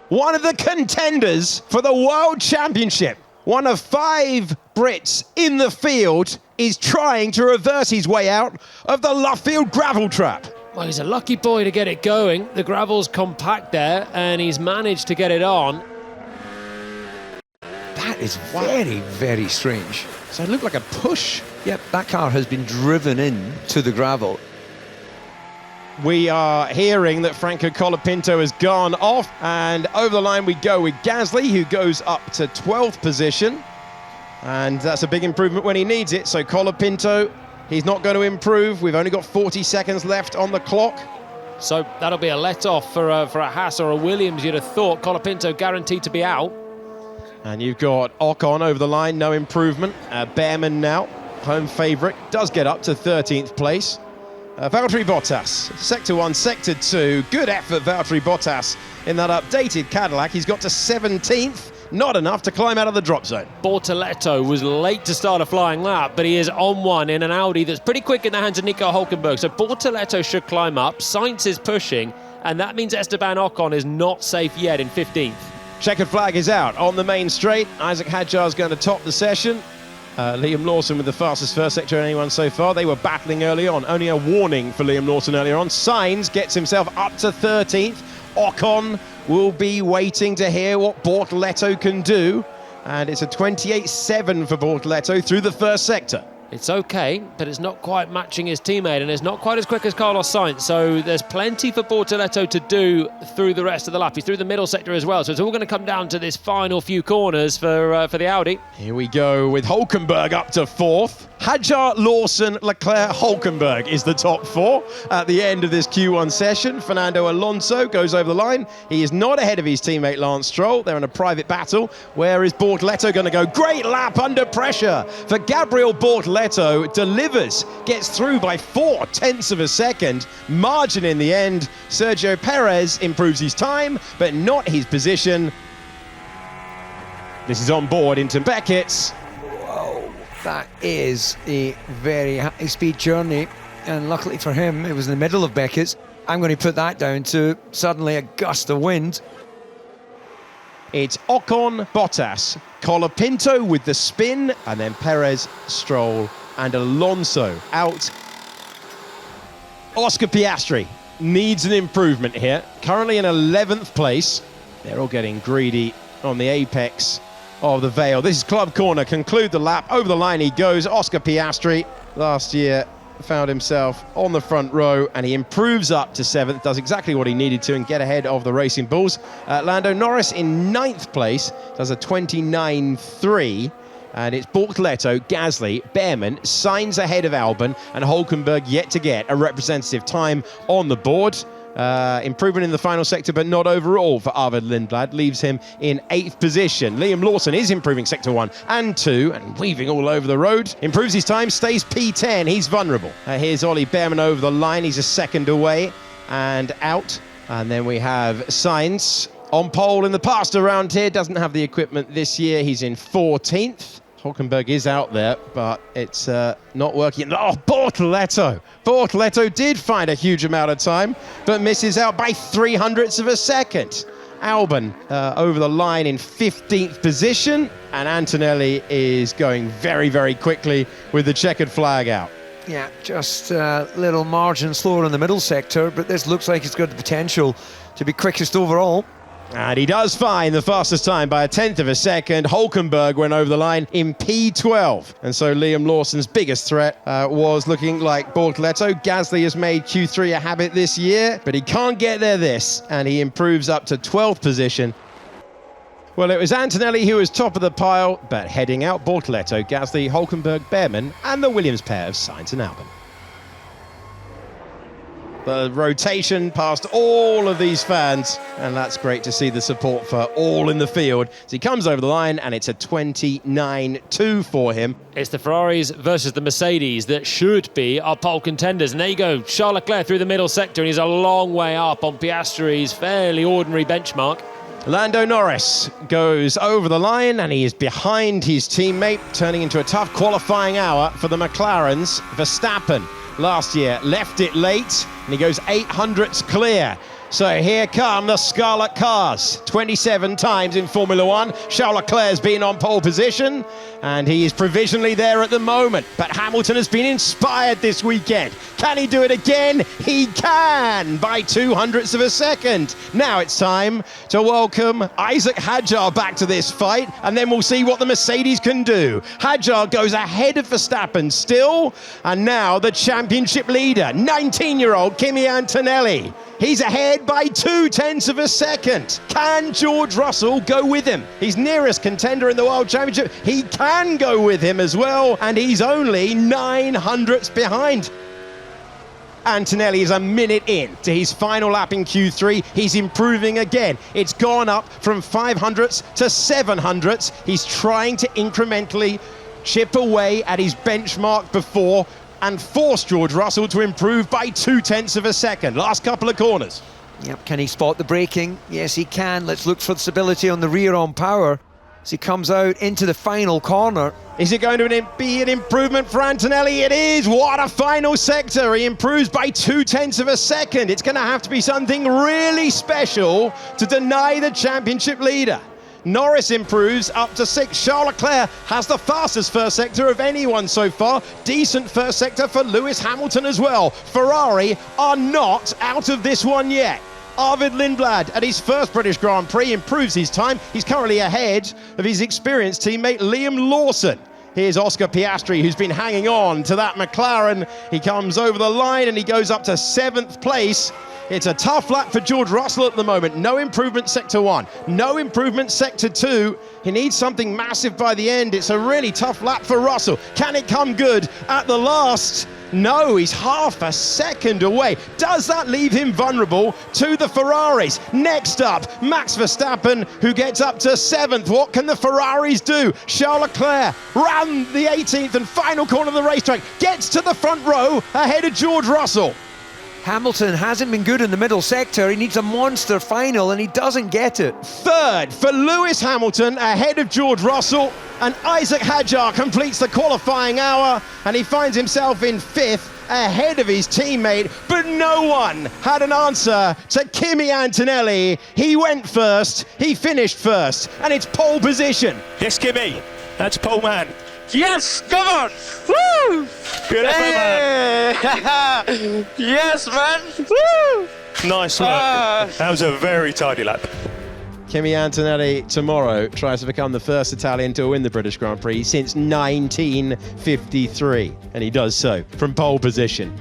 one of the contenders for the World Championship. One of 5 Brits in the field is trying to reverse his way out of the Luffield gravel trap. Well, he's a lucky boy to get it going. The gravel's compact there, and he's managed to get it on. That is very, very strange. So it looked like a push. Yep, that car has been driven in to the gravel. We are hearing that Franco Colapinto has gone off, and over the line we go with Gasly, who goes up to 12th position. And that's a big improvement when he needs it. So Colapinto, he's not going to improve. We've only got 40 seconds left on the clock. So that'll be a let-off for a Haas or a Williams, you'd have thought. Colapinto guaranteed to be out. And you've got Ocon over the line, no improvement. Behrman now, home favourite, does get up to 13th place. Valtteri Bottas, Sector 1, Sector 2. Good effort, Valtteri Bottas, in that updated Cadillac. He's got to 17th, not enough to climb out of the drop zone. Bortoletto was late to start a flying lap, but he is on one in an Audi that's pretty quick in the hands of Nico Hülkenberg. So Bortoletto should climb up. Sainz is pushing, and that means Esteban Ocon is not safe yet in 15th. Checkered flag is out on the main straight. Isaac Hadjar's going to top the session. Liam Lawson with the fastest first sector of anyone so far. They were battling early on. Only a warning for Liam Lawson earlier on. Sainz gets himself up to 13th. Ocon will be waiting to hear what Bortoletto can do. And it's a 28.7 for Bortoletto through the first sector. It's okay, but it's not quite matching his teammate, and it's not quite as quick as Carlos Sainz, so there's plenty for Bortoletto to do through the rest of the lap. He's through the middle sector as well, so it's all going to come down to this final few corners for the Audi. Here we go with Hülkenberg up to 4th. Hadjar, Lawson, Leclerc, Hülkenberg is the top 4 at the end of this Q1 session. Fernando Alonso goes over the line. He is not ahead of his teammate Lance Stroll. They're in a private battle. Where is Bortoletto going to go? Great lap under pressure for Gabriel Bortoletto. Delivers, gets through by 0.4 of a second. Margin in the end. Sergio Perez improves his time, but not his position. This is on board into Beckett's. That is a very high-speed journey, and luckily for him, it was in the middle of Beckett's. I'm going to put that down to suddenly a gust of wind. It's Ocon, Bottas, Colapinto with the spin, and then Perez, Stroll, and Alonso out. Oscar Piastri needs an improvement here. Currently in 11th place. They're all getting greedy on the apex of the Vale. This is Club Corner. Conclude the lap. Over the line he goes. Oscar Piastri last year found himself on the front row, and he improves up to 7th, does exactly what he needed to and get ahead of the Racing Bulls. Lando Norris in 9th place does a 29.3, and it's Bortoletto, Gasly, Behrman, Sainz ahead of Albon, and Hülkenberg yet to get a representative time on the board. Improvement in the final sector, but not overall for Arvid Lindblad, leaves him in 8th position. Liam Lawson is improving sector 1 and 2 and weaving all over the road. Improves his time, stays P10, he's vulnerable. Here's Ollie Behrman over the line, he's a second away and out. And then we have Sainz on pole in the past around here, doesn't have the equipment this year, he's in 14th. Hülkenberg is out there, but it's not working. Oh, Bortoletto! Bortoletto did find a huge amount of time, but misses out by 0.03 of a second. Albon over the line in 15th position, and Antonelli is going very, very quickly with the checkered flag out. Yeah, just a little margin slower in the middle sector, but this looks like it's got the potential to be quickest overall. And he does find the fastest time by 1/10 of a second. Hülkenberg went over the line in P12. And so Liam Lawson's biggest threat was looking like Bortoletto. Gasly has made Q3 a habit this year, but he can't get there and he improves up to 12th position. Well, it was Antonelli who was top of the pile, but heading out, Bortoletto, Gasly, Hülkenberg, Behrman, and the Williams pair of Sainz and Albon. The rotation past all of these fans, and that's great to see the support for all in the field. So he comes over the line, and it's a 29.2 for him. It's the Ferraris versus the Mercedes that should be our pole contenders. And there you go, Charles Leclerc through the middle sector, and he's a long way up on Piastri's fairly ordinary benchmark. Lando Norris goes over the line, and he is behind his teammate, turning into a tough qualifying hour for the McLarens. Verstappen last year left it late, and he goes 0.08 clear So here come the Scarlet Cars, 27 times in Formula One. Charles Leclerc's been on pole position, and he is provisionally there at the moment. But Hamilton has been inspired this weekend. Can he do it again? He can, by 200ths of a second. Now it's time to welcome Isaac Hadjar back to this fight, and then we'll see what the Mercedes can do. Hadjar goes ahead of Verstappen still, and now the championship leader, 19-year-old Kimi Antonelli. He's ahead by 0.2 of a second. Can George Russell go with him? He's nearest contender in the World Championship. He can go with him as well, and he's only 900ths behind. Antonelli is a minute in to his final lap in Q3. He's improving again. It's gone up from 500ths to 700ths. He's trying to incrementally chip away at his benchmark before and force George Russell to improve by 0.2 of a second. Last couple of corners. Yep, can he spot the braking? Yes, he can. Let's look for stability on the rear on power as he comes out into the final corner. Is it going to be an improvement for Antonelli? It is. What a final sector. He improves by 0.2 of a second. It's going to have to be something really special to deny the championship leader. Norris improves up to 6. Charles Leclerc has the fastest first sector of anyone so far. Decent first sector for Lewis Hamilton as well. Ferrari are not out of this one yet. Arvid Lindblad at his first British Grand Prix improves his time. He's currently ahead of his experienced teammate Liam Lawson. Here's Oscar Piastri, who's been hanging on to that McLaren. He comes over the line and he goes up to 7th place. It's a tough lap for George Russell at the moment. No improvement sector 1, no improvement sector 2. He needs something massive by the end. It's a really tough lap for Russell. Can it come good at the last? No, he's half a second away. Does that leave him vulnerable to the Ferraris? Next up, Max Verstappen, who gets up to 7th. What can the Ferraris do? Charles Leclerc, round the 18th and final corner of the racetrack, gets to the front row ahead of George Russell. Hamilton hasn't been good in the middle sector. He needs a monster final, and he doesn't get it. Third for Lewis Hamilton ahead of George Russell, and Isaac Hadjar completes the qualifying hour, and he finds himself in 5th ahead of his teammate, but no one had an answer to Kimi Antonelli. He went first, he finished first, and it's pole position. Yes, Kimi, that's pole man. Yes, come on! Woo! Good effort, man. Yes, man! Woo! Nice work. That was a very tidy lap. Kimi Antonelli tomorrow tries to become the first Italian to win the British Grand Prix since 1953, and he does so from pole position.